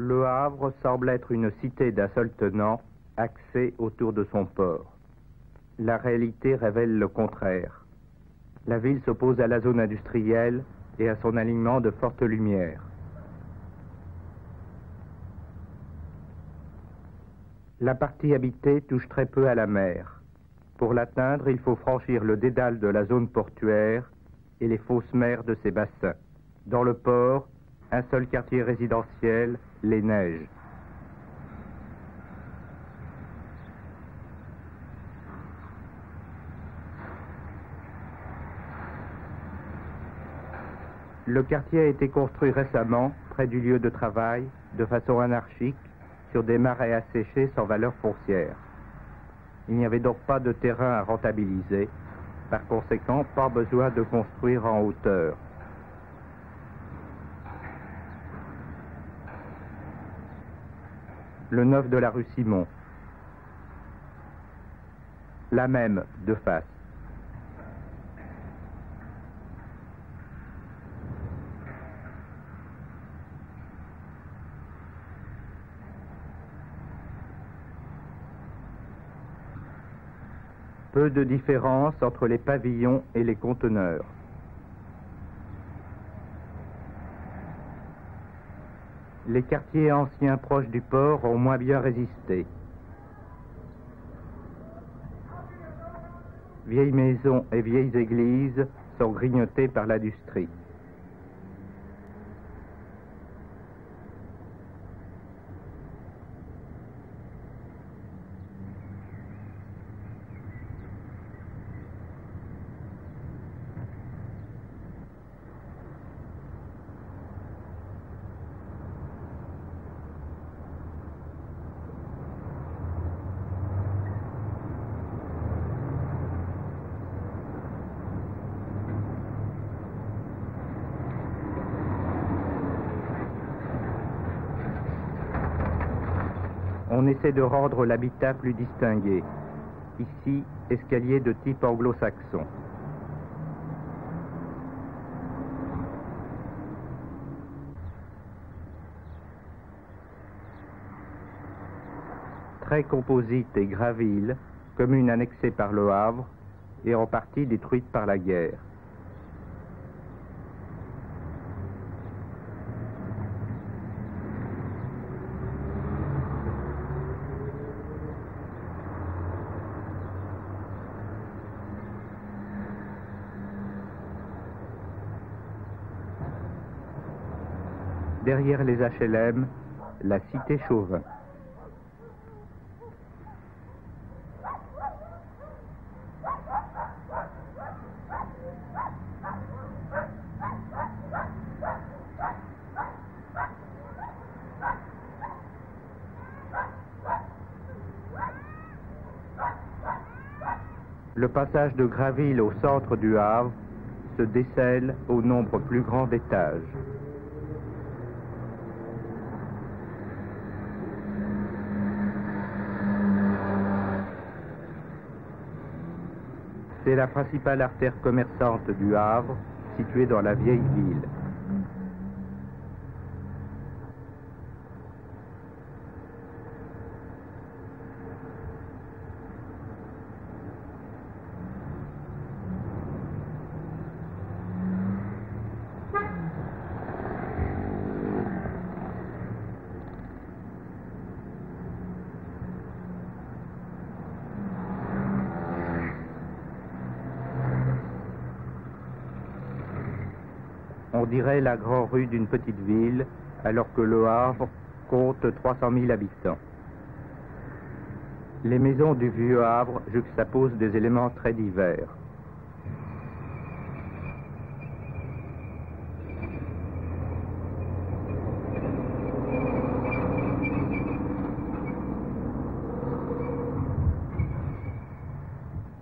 Le Havre semble être une cité d'un seul tenant, axée autour de son port. La réalité révèle le contraire. La ville s'oppose à la zone industrielle et à son alignement de fortes lumières. La partie habitée touche très peu à la mer. Pour l'atteindre, il faut franchir le dédale de la zone portuaire et les fausses mers de ses bassins. Dans le port, un seul quartier résidentiel, les Neiges. Le quartier a été construit récemment, près du lieu de travail, de façon anarchique, sur des marais asséchés sans valeur foncière. Il n'y avait donc pas de terrain à rentabiliser, par conséquent, pas besoin de construire en hauteur. Le 9 de la rue Simon. La même, de face. Peu de différence entre les pavillons et les conteneurs. Les quartiers anciens proches du port ont moins bien résisté. Vieilles maisons et vieilles églises sont grignotées par l'industrie. On essaie de rendre l'habitat plus distingué. Ici, escalier de type anglo-saxon. Très composite et graville, commune annexée par le Havre et en partie détruite par la guerre. Derrière les HLM, la cité Chauvin. Le passage de Graville au centre du Havre se décèle au nombre plus grand d'étages. C'est la principale artère commerçante du Havre, située dans la vieille ville. On dirait la grande rue d'une petite ville, alors que Le Havre compte 300 000 habitants. Les maisons du vieux Havre juxtaposent des éléments très divers.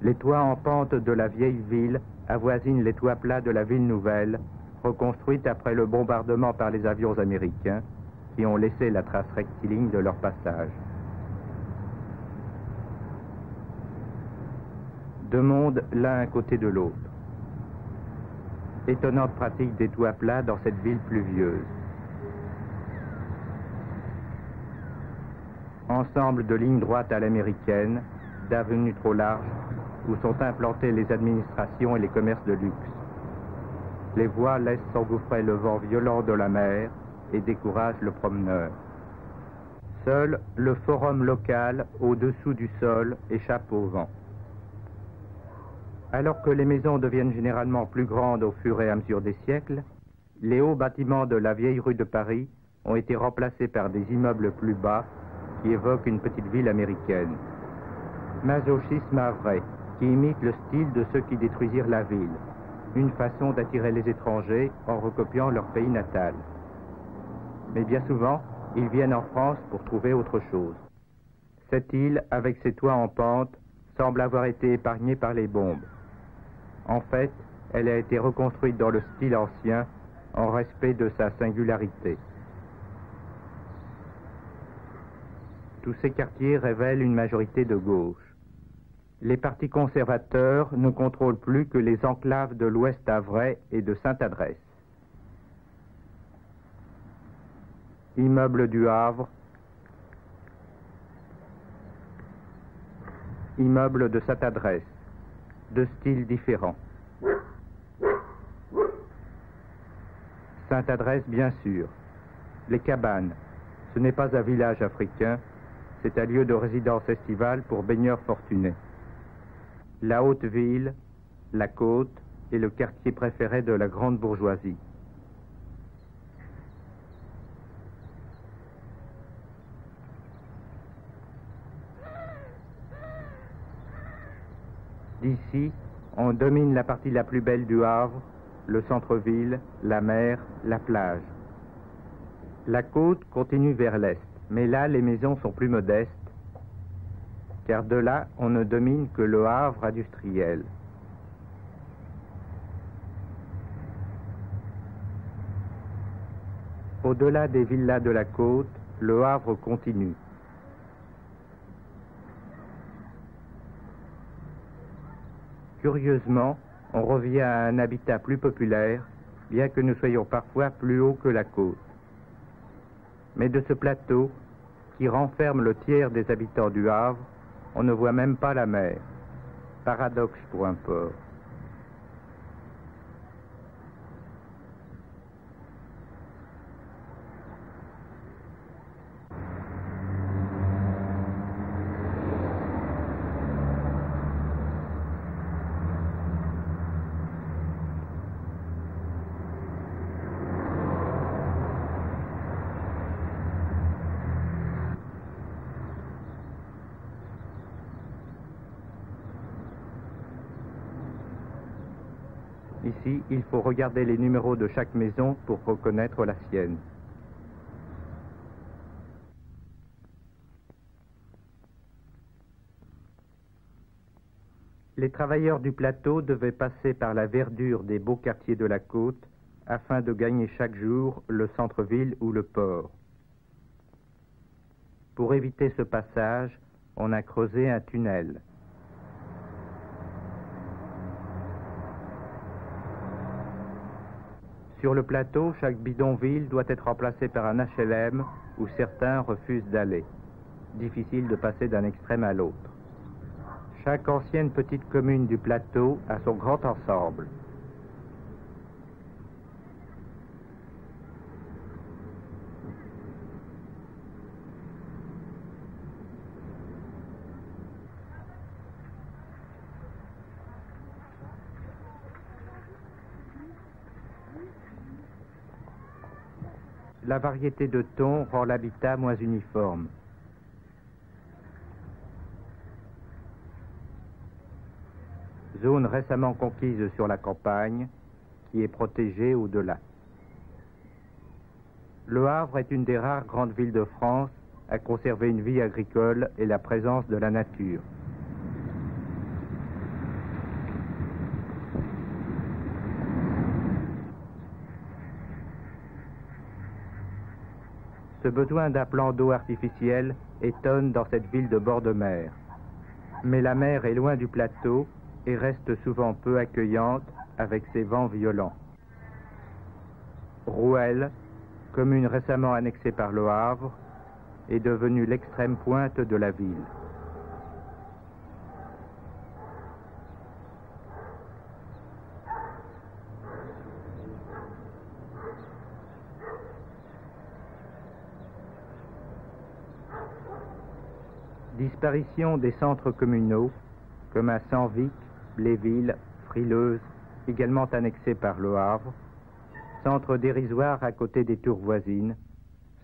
Les toits en pente de la vieille ville avoisinent les toits plats de la ville nouvelle, reconstruite après le bombardement par les avions américains, qui ont laissé la trace rectiligne de leur passage. Deux mondes l'un à côté de l'autre. Étonnante pratique des toits plats dans cette ville pluvieuse. Ensemble de lignes droites à l'américaine, d'avenues trop larges, où sont implantées les administrations et les commerces de luxe. Les voies laissent s'engouffrer le vent violent de la mer et découragent le promeneur. Seul le forum local, au-dessous du sol, échappe au vent. Alors que les maisons deviennent généralement plus grandes au fur et à mesure des siècles, les hauts bâtiments de la vieille rue de Paris ont été remplacés par des immeubles plus bas qui évoquent une petite ville américaine. Masochisme à vrai, qui imite le style de ceux qui détruisirent la ville, une façon d'attirer les étrangers en recopiant leur pays natal. Mais bien souvent, ils viennent en France pour trouver autre chose. Cette île, avec ses toits en pente, semble avoir été épargnée par les bombes. En fait, elle a été reconstruite dans le style ancien, en respect de sa singularité. Tous ces quartiers révèlent une majorité de gauche. Les partis conservateurs ne contrôlent plus que les enclaves de l'Ouest Havrais et de Sainte-Adresse. Immeuble du Havre, immeuble de Sainte-Adresse, de styles différents. Sainte-Adresse, bien sûr. Les cabanes, ce n'est pas un village africain, c'est un lieu de résidence estivale pour baigneurs fortunés. La haute ville, la côte, est le quartier préféré de la grande bourgeoisie. D'ici, on domine la partie la plus belle du Havre, le centre-ville, la mer, la plage. La côte continue vers l'est, mais là les maisons sont plus modestes, car de là on ne domine que le Havre industriel. Au-delà des villas de la côte, le Havre continue. Curieusement, on revient à un habitat plus populaire, bien que nous soyons parfois plus haut que la côte. Mais de ce plateau, qui renferme le tiers des habitants du Havre, on ne voit même pas la mer. Paradoxe pour un port. Ici, il faut regarder les numéros de chaque maison pour reconnaître la sienne. Les travailleurs du plateau devaient passer par la verdure des beaux quartiers de la côte afin de gagner chaque jour le centre-ville ou le port. Pour éviter ce passage, on a creusé un tunnel. Sur le plateau, chaque bidonville doit être remplacé par un HLM où certains refusent d'aller. Difficile de passer d'un extrême à l'autre. Chaque ancienne petite commune du plateau a son grand ensemble. La variété de tons rend l'habitat moins uniforme. Zone récemment conquise sur la campagne, qui est protégée au-delà. Le Havre est une des rares grandes villes de France à conserver une vie agricole et la présence de la nature. Ce besoin d'un plan d'eau artificiel étonne dans cette ville de bord de mer. Mais la mer est loin du plateau et reste souvent peu accueillante avec ses vents violents. Rouelle, commune récemment annexée par le Havre, est devenue l'extrême pointe de la ville. Disparition des centres communaux, comme à Senvic, Bléville, Frileuse, également annexés par Le Havre, centres dérisoires à côté des tours voisines,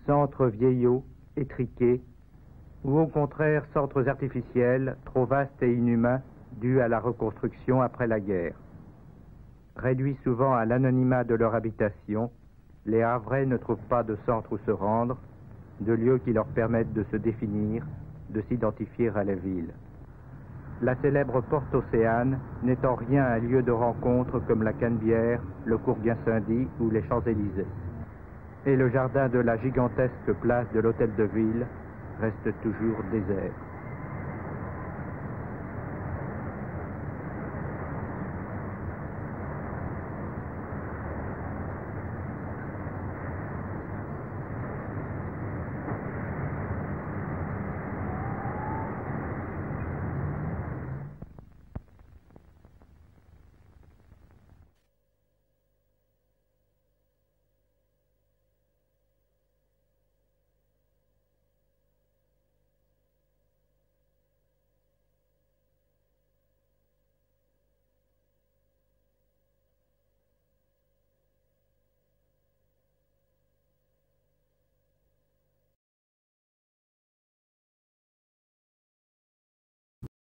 centres vieillots, étriqués, ou au contraire centres artificiels, trop vastes et inhumains, dus à la reconstruction après la guerre. Réduits souvent à l'anonymat de leur habitation, les Havrais ne trouvent pas de centre où se rendre, de lieux qui leur permettent de se définir, de s'identifier à la ville. La célèbre Porte Océane n'est en rien un lieu de rencontre comme la Canebière, le Courguin-Saint-Denis ou les Champs-Élysées. Et le jardin de la gigantesque place de l'Hôtel de Ville reste toujours désert.